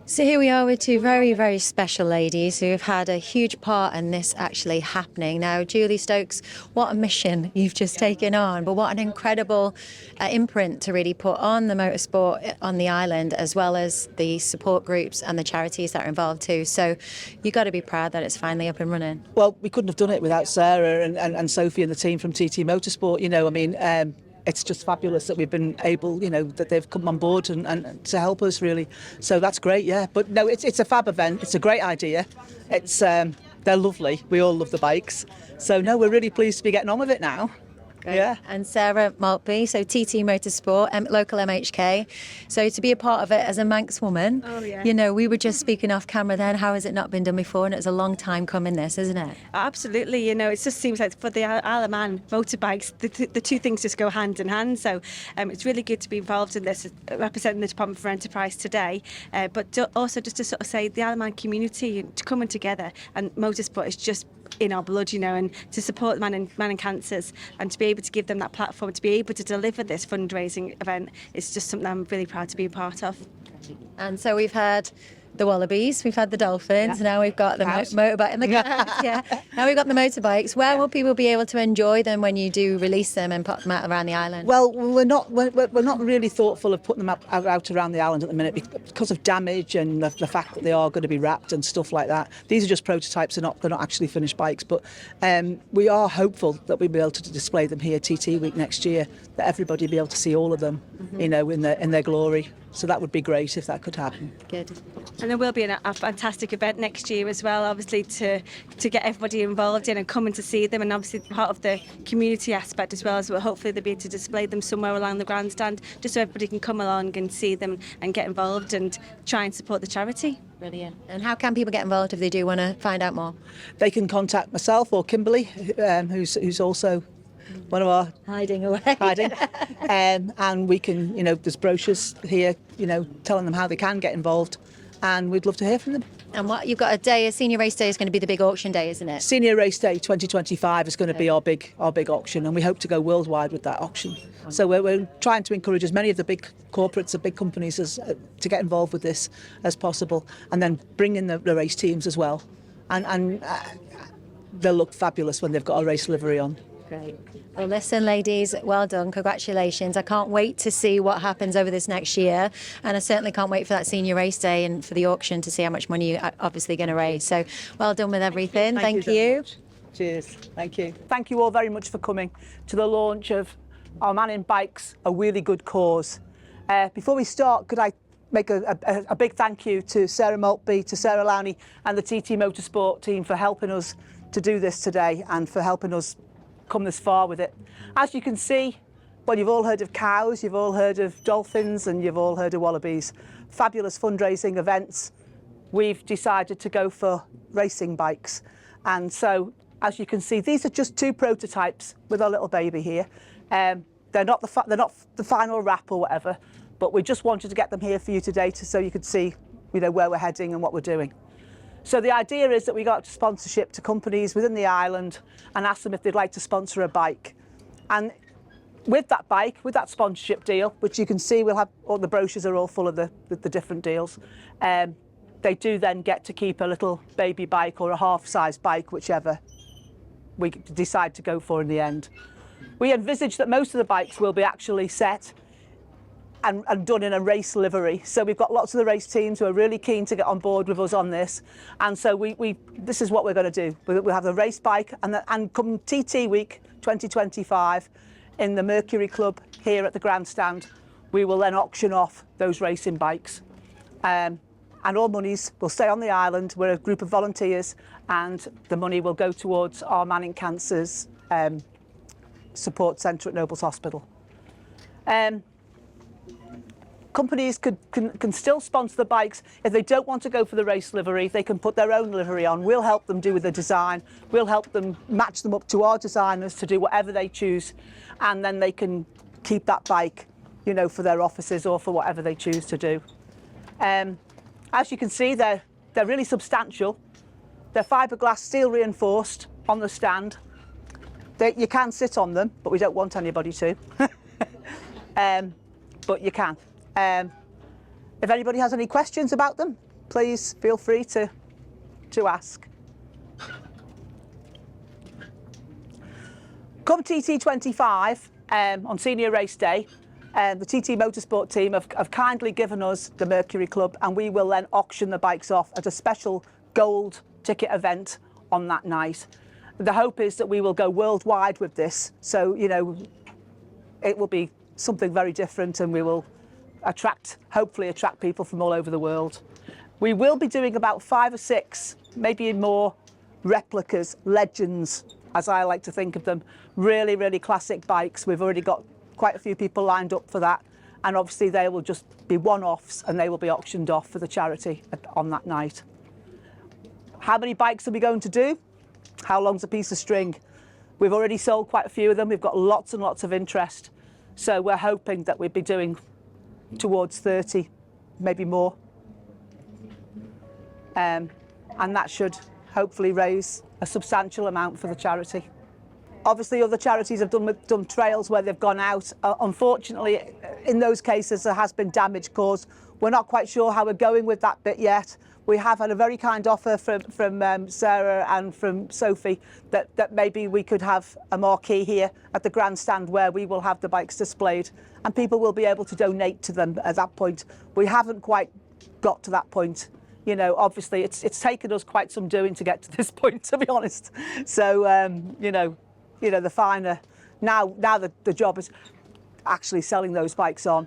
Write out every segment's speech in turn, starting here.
So here we are with two very, very special ladies who have had a huge part in this actually happening. Now, Julie Stokes, what a mission you've just taken on, but what an incredible imprint to really put on the motorsport on the island, as well as the support groups and the charities that are involved too. So you've got to be proud that it's finally up and running. Well, we couldn't have done it without Sarah and Sophie and the team from TT Motorsport. It's just fabulous that we've been able, that they've come on board and to help us really. So that's great, yeah. But no, it's a fab event. It's a great idea. It's they're lovely. We all love the bikes. So no, we're really pleased to be getting on with it now. Great. Yeah. And Sarah Maltby, so TT Motorsport, local MHK. So to be a part of it as a Manx woman, we were just speaking off camera then, how has it not been done before? And it's a long time coming this, isn't it? Absolutely, it just seems like for the Isle of Man motorbikes, the two things just go hand in hand. So it's really good to be involved in this, representing the Department for Enterprise today, but also just to sort of say the Isle of Man community coming together, and motorsport is just in our blood, and to support Mannin Cancers and to be able to give them that platform, to be able to deliver this fundraising event, is just something I'm really proud to be a part of. And so we've had the wallabies, we've had the dolphins, now we've got the motorbike and the cows, Now we've got the motorbikes. Where will people be able to enjoy them when you do release them and put them out around the island? Well, we're not really thoughtful of putting them out around the island at the minute because of damage and the fact that they are going to be wrapped and stuff like that. These are just prototypes; they're not actually finished bikes. But we are hopeful that we'll be able to display them here TT Week next year. That everybody will be able to see all of them, in their glory. So that would be great if that could happen. Good. And there will be a fantastic event next year as well, obviously, to get everybody involved in and coming to see them, and obviously part of the community aspect as well, as well. Hopefully they'll be able to display them somewhere along the grandstand, just so everybody can come along and see them and get involved and try and support the charity. Brilliant. And how can people get involved if they do want to find out more? They can contact myself or Kimberly, who's also one of our hiding away. And we can, there's brochures here, telling them how they can get involved, and we'd love to hear from them. And what you've got a senior race day is going to be the big auction day, isn't it? Senior Race Day 2025 is going to be our big auction, and we hope to go worldwide with that auction. So we're trying to encourage as many of the big corporates, the big companies, to get involved with this as possible, and then bring in the race teams as well, and they'll look fabulous when they've got a race livery on. Great. Well, listen, ladies, well done. Congratulations. I can't wait to see what happens over this next year. And I certainly can't wait for that senior race day and for the auction to see how much money you're obviously going to raise. So well done with everything. Thank you. Cheers. Thank you. Thank you all very much for coming to the launch of our Mannin Bikes, a really good cause. Before we start, could I make a big thank you to Sarah Maltby, to Sarah Lowney and the TT Motorsport team for helping us to do this today and for helping us come this far with it. As you can see, well, you've all heard of cows, you've all heard of dolphins, and you've all heard of wallabies. Fabulous fundraising events. We've decided to go for racing bikes. And so, as you can see, these are just two prototypes with our little baby here. They're not the final wrap or whatever, but we just wanted to get them here for you today so you could see, where we're heading and what we're doing. So the idea is that we got sponsorship to companies within the island and ask them if they'd like to sponsor a bike. And with that bike, with that sponsorship deal, which you can see, we'll have all the brochures are all full of the different deals. They do then get to keep a little baby bike or a half-size bike, whichever we decide to go for in the end. We envisage that most of the bikes will be actually set and done in a race livery. So we've got lots of the race teams who are really keen to get on board with us on this. And so this is what we're going to do. We'll have the race bike and come TT Week 2025 in the Mercury Club here at the grandstand, we will then auction off those racing bikes. And all monies will stay on the island. We're a group of volunteers, and the money will go towards our Mannin Cancers support centre at Nobles Hospital. Companies can still sponsor the bikes. If they don't want to go for the race livery, they can put their own livery on. We'll help them do with the design. We'll help them match them up to our designers to do whatever they choose, and then they can keep that bike, for their offices or for whatever they choose to do. As you can see, they're really substantial. They're fiberglass, steel reinforced on the stand. You can sit on them, but we don't want anybody to. But you can. If anybody has any questions about them, please feel free to ask. Come TT25 on senior race day, the TT Motorsport team have kindly given us the Mercury Club, and we will then auction the bikes off at a special gold ticket event on that night. The hope is that we will go worldwide with this, so you know it will be something very different, and we will hopefully attract people from all over the world. We will be doing about 5 or 6, maybe more, replicas, legends, as I like to think of them. Really, really classic bikes. We've already got quite a few people lined up for that, and obviously they will just be one-offs and they will be auctioned off for the charity on that night. How many bikes are we going to do? How long's a piece of string? We've already sold quite a few of them. We've got lots and lots of interest. So we're hoping that we'll be doing towards 30, maybe more. And that should hopefully raise a substantial amount for the charity. Obviously, other charities have done trails where they've gone out. Unfortunately, in those cases, there has been damage caused. We're not quite sure how we're going with that bit yet. We have had a very kind offer from Sarah and from Sophie that maybe we could have a marquee here at the grandstand where we will have the bikes displayed, and people will be able to donate to them at that point. We haven't quite got to that point. You know, obviously, it's taken us quite some doing to get to this point, to be honest. So, you know, the finer now the job is actually selling those bikes on.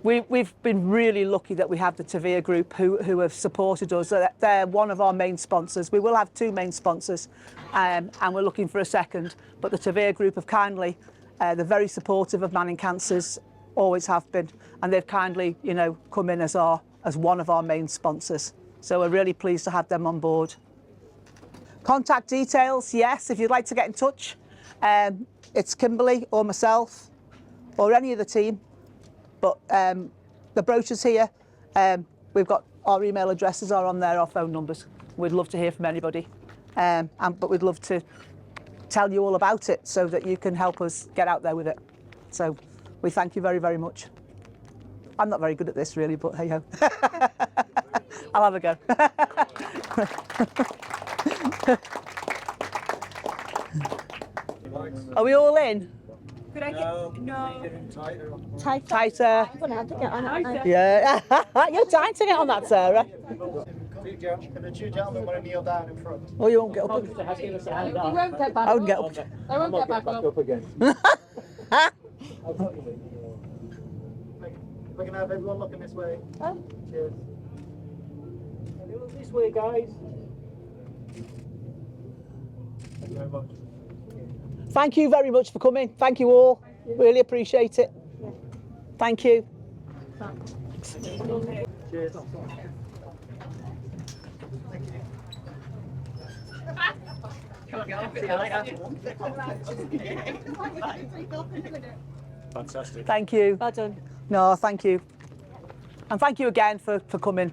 We've been really lucky that we have the Tavia Group who have supported us. They're one of our main sponsors. We will have 2 main sponsors, and we're looking for a second. But the Tavia Group have kindly, they're very supportive of Mannin Cancers, always have been, and they've kindly, you know, come in as one of our main sponsors. So we're really pleased to have them on board. Contact details, yes, if you'd like to get in touch. It's Kimberly or myself or any of the team. But the brochure's here. We've got our email addresses are on there, our phone numbers. We'd love to hear from anybody. But we'd love to tell you all about it so that you can help us get out there with it. So we thank you very, very much. I'm not very good at this really, but hey ho. I'll have a go. Are we all in? Could I get no tighter? Tighter. I'm gonna have to get on it. Yeah. You're dying to get on that, Sarah. Can the 2 gentlemen want to kneel down in front? Oh, you won't get up. You won't get back I won't get up. I won't get back up. again. We're going to have everyone looking this way. Oh. Cheers. This way, guys. Thank you very much. Thank you very much for coming. Thank you all. Really appreciate it. Thank you. Cheers. Fantastic. Thank you. Well done. No, thank you. And thank you again for coming.